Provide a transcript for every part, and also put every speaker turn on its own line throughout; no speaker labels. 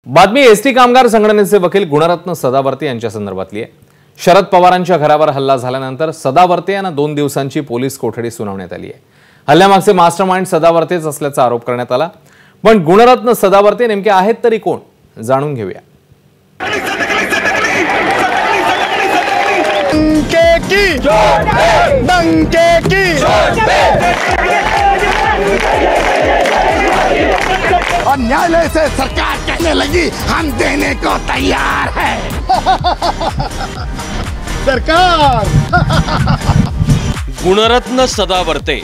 बातमी एसटी कामगार संघटनेचे वकील गुणरत्न सदावर्ते यांच्या संदर्भातली आहे। शरद पवारांच्या घरावर हल्ला झाल्यानंतर सदावर्ते यांना 2 दिवसांची पोलीस कोठडी सुनावण्यात आली आहे। हल्ल्यामागचे मास्टरमाइंड सदावर्तेच असल्याचा आरोप करण्यात आला। पण गुणरत्न सदावर्ते नेमके आहेत तरी कोण, जाणून घेऊया।
और न्यायालय से सरकार कहने लगी हम देने को तैयार है। सरकार
गुणरत्न सदावर्ते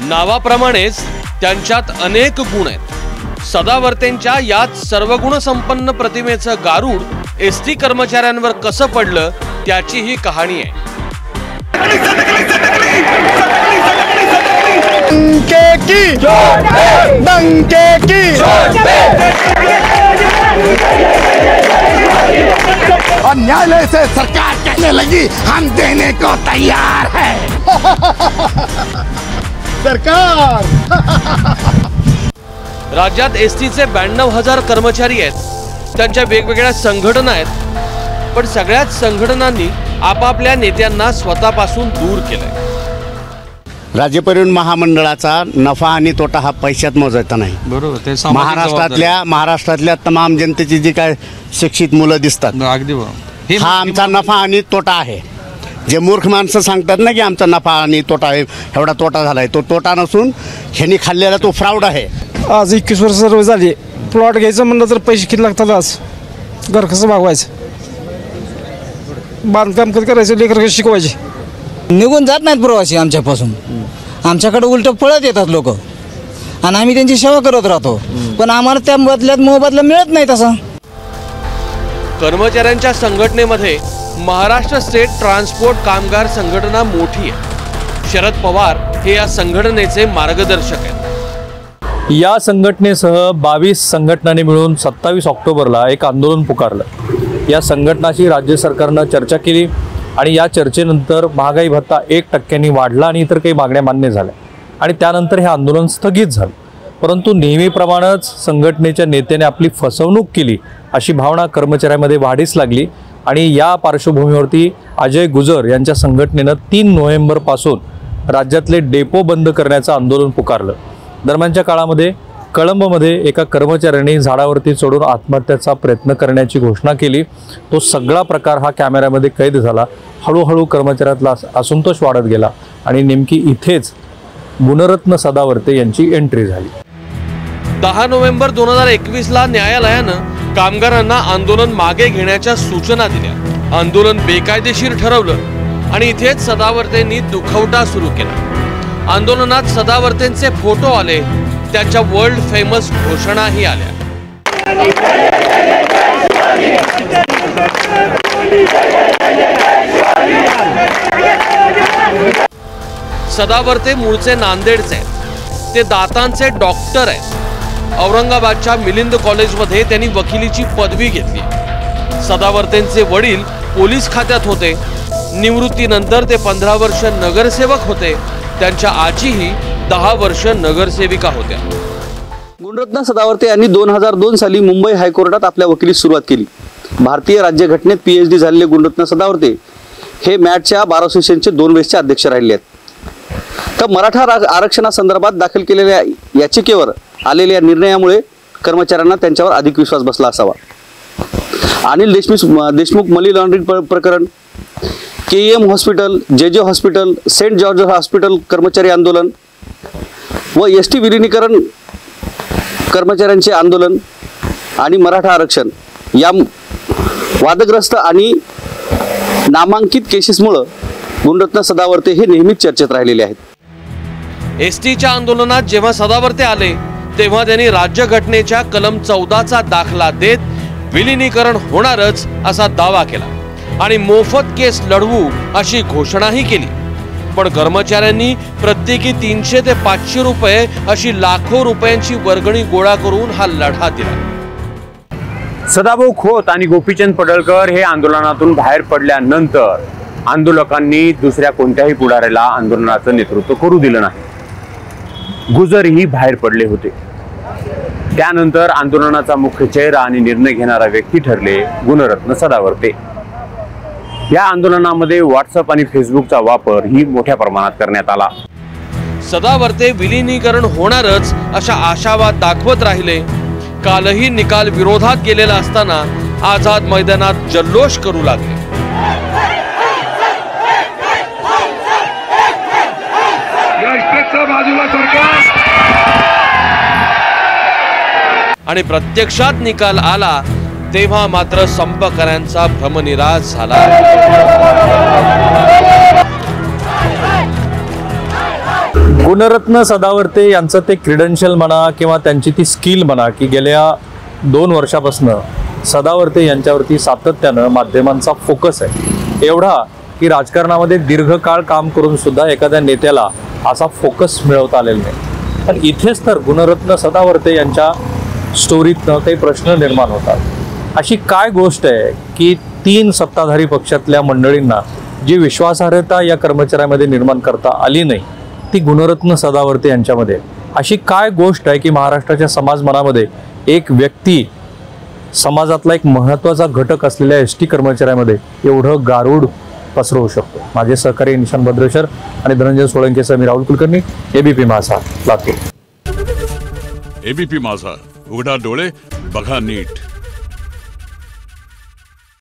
नावाप्रमाणेच त्यांच्यात अनेक गुण आहेत। सदावर्तेंच्या यात सर्वगुण संपन्न प्रतिमेचं गारुड एसटी कर्मचाऱ्यांवर कसं पडलं त्याची ही कहाणी आहे।
और न्यायालय से सरकार कहने लगी हम देने को तैयार है। सरकार
राज्यात एसटीचे 92,000 कर्मचारी आहेत। त्यांच्या वेगवेगळ्या संघटना आहेत, पण सगळ्याच संघटनांनी आपापल्या नेत्यांना स्वतःपासून दूर केलंय।
राज्य परिवहन महामंडळाचा नफा आणि तोटा हा पैशात मोजायचा नाही।
बरोबर, ते
महाराष्ट्रातल्या तमाम जनतेची जी काय शिक्षित मुलं दिसतात,
अगदी बरोबर,
हा आमचा नफा आणि तोटा आहे। जे मूर्ख माणसं सांगतात ना की आमचा नफा आणि तोटा आहे, एवढा तोटा झालाय, तो तोटा नसून ह्यांनी खाल्लेला तो फ्रॉड आहे।
आज 21 वर्ष सर्व झाली, प्लॉट घ्यायचं म्हणलं तर पैसे किती लागतात, आज घर कसं भागवायचं, बांधकाम कधी करायचं, लेकर कसे शिकवायचे।
निघून जात नाहीत प्रवासी आमच्यापासून, आमच्याकडे उलट पळत येतात लोक आणि आम्ही त्यांची सेवा करत राहतो, पण आम्हाला त्या बदल्यात मोबदला मिळत नाही तसा।
कर्मचाऱ्यांच्या संघटनेमध्ये महाराष्ट्र स्टेट ट्रान्सपोर्ट कामगार संघटना मोठी आहे। शरद पवार हे या संघटनेचे मार्गदर्शक आहेत।
या संघटनेसह 22 संघटनांनी मिळून 27 ऑक्टोबरला एक आंदोलन पुकारलं। या संघटनाशी राज्य सरकारनं चर्चा केली आणि या चर्चेनंतर महागाई भत्ता 1% वाढला आणि इतर काही मागण्या मान्य झाल्या आणि त्यानंतर हे आंदोलन स्थगित झालं। परंतु नेहमीप्रमाणेच संघटनेच्या नेत्याने आपली फसवणूक केली अशी भावना कर्मचाऱ्यांमध्ये वाढीस लागली आणि या पार्श्वभूमीवरती अजय गुजर यांच्या संघटनेनं 3 नोव्हेंबरपासून राज्यातले डेपो बंद करण्याचं आंदोलन पुकारलं। दरम्यानच्या काळामध्ये कळंबमध्ये एका कर्मचाऱ्याने झाडावरती चढून आत्महत्येचा प्रयत्न करण्याची घोषणा केली। तो सगळा प्रकार हा कॅमेऱ्यामध्ये कैद झाला। हळूहळू कर्मचाऱ्यातला असंतोष वाढत गेला आणि नेमकी इथेच गुणरत्न सदावर्ते यांची एंट्री झाली।
10 नोव्हेंबर 2021ला न्यायालयानं कामगारांना आंदोलन मागे घेण्याच्या सूचना दिल्या। आंदोलन बेकायदेशीर ठरवलं आणि इथेच सदावर्तेंनी दुखवटा सुरू केला। आंदोलनात सदावर्तेंचे फोटो आले, त्यांच्या वर्ल्ड फेमस घोषणाही आल्या। सदावर्ते मूळचे नांदेडचे आहेत। ते दातांचे डॉक्टर आहेत। औरंगाबादच्या मिलिंद कॉलेजमध्ये त्यांनी वकिलीची पदवी घेतली। सदावर्तेंचे वडील पोलीस खात्यात होते। निवृत्तीनंतर ते 15 वर्ष नगरसेवक होते। त्यांच्या आजीही 10 वर्ष नगरसेविका होत्या।
गुणरत्न सदावर्ते यांनी 2002 साली मुंबई हायकोर्टात आपल्या वकिलीची सुरुवात केली। भारतीय राज्यघटनेत PhD झालेले गुणरत्न सदावर्ते हे मॅटच्या बार असोसिएशनचे 2 वेळचे अध्यक्ष राहिले आहेत। तर मराठा आरक्षणासंदर्भात दाखल केलेल्या याचिकेवर आलेल्या निर्णयामुळे कर्मचाऱ्यांना त्यांच्यावर अधिक विश्वास बसला असावा। अनिल देशमुख मनी लॉन्ड्रिंग प्रकरण, KEM hospital, JJ hospital, Saint George hospital कर्मचारी आंदोलन व ST विलिनीकरण कर्मचाऱ्यांचे आंदोलन आणि मराठा आरक्षण या वादग्रस्त आणि नामांकित केसेसमुळे गुणरत्न सदावर्ते हे नेहमीच चर्चेत राहिलेले आहेत।
एसटीच्या आंदोलनात जेव्हा सदावर्ते आले तेव्हा त्यांनी राज्यघटनेच्या कलम 14चा दाखला देत विलिनीकरण होणारच असा दावा केला आणि मोफत केस लढवू अशी घोषणाही केली। पण कर्मचाऱ्यांनी प्रत्येकी 300 ते 500 रुपये अशी लाखो रुपयांची वर्गणी गोळा करून हा लढा दिला।
सदाभाऊ खोत आणि गोपीचंद पडळकर हे आंदोलनातून बाहेर पडल्यानंतर आंदोलकांनी दुसऱ्या कोणत्याही पुढाऱ्याला आंदोलनाचं नेतृत्व करू दिलं नाही। गुजरही बाहेर पडले होते। त्यानंतर आंदोलनाचा मुख्य चेहरा आणि निर्णय घेणारा व्यक्ती ठरले गुणरत्न सदावर्ते। या आंदोलनामध्ये व्हॉट्सअप आणि फेसबुकचा वापर ही मोठ्या प्रमाणात करण्यात आला।
सदावर्ते विलिनीकरण होणारच अशा आशावाद दाखवत राहिले। कालही निकाल विरोधात गेलेला असताना आझाद मैदानात जल्लोष करू लागले। आणि प्रत्यक्षात निकाल आला तेव्हा मात्र संपकऱ्यांचा भ्रमनिरास झाला।
गुणरत्न सदावर्ते यांचं ते क्रेडेन्शियल म्हणा किंवा त्यांची ती स्किल म्हणा की गेल्या 2 वर्षापासून सदावर्ते यांच्यावरती सातत्यानं माध्यमांचा फोकस आहे, एवढा की राजकारणामध्ये दीर्घकाळ काम करून सुद्धा एखाद्या नेत्याला असा फोकस मिळवता आलेला नाही। पण इथेच तर गुणरत्न सदावर्ते यांच्या स्टोरीतनं काही प्रश्न निर्माण होतात। अशी काय गोष्ट आहे की 3 सत्ताधारी पक्षातल्या मंडळींना जी विश्वासार्हता या कर्मचाऱ्यामध्ये निर्माण करता आली नाही ती गुणरत्न सदावर्ते यांच्यामध्ये। अशी काय गोष्ट आहे की महाराष्ट्राच्या समाज मनामध्ये एक व्यक्ती, समाजातला एक महत्त्वाचा घटक असलेल्या एसटी कर्मचाऱ्यामध्ये एवढं गारूड पसरवू शकतो। माझे सहकारी निशान भद्रेश्वर आणि धनंजय सोळंकेसह मी राहुल कुलकर्णी, एबीपी माझा, लातूर।
एबीपी माझा, उघडा डोळे बघा नीट।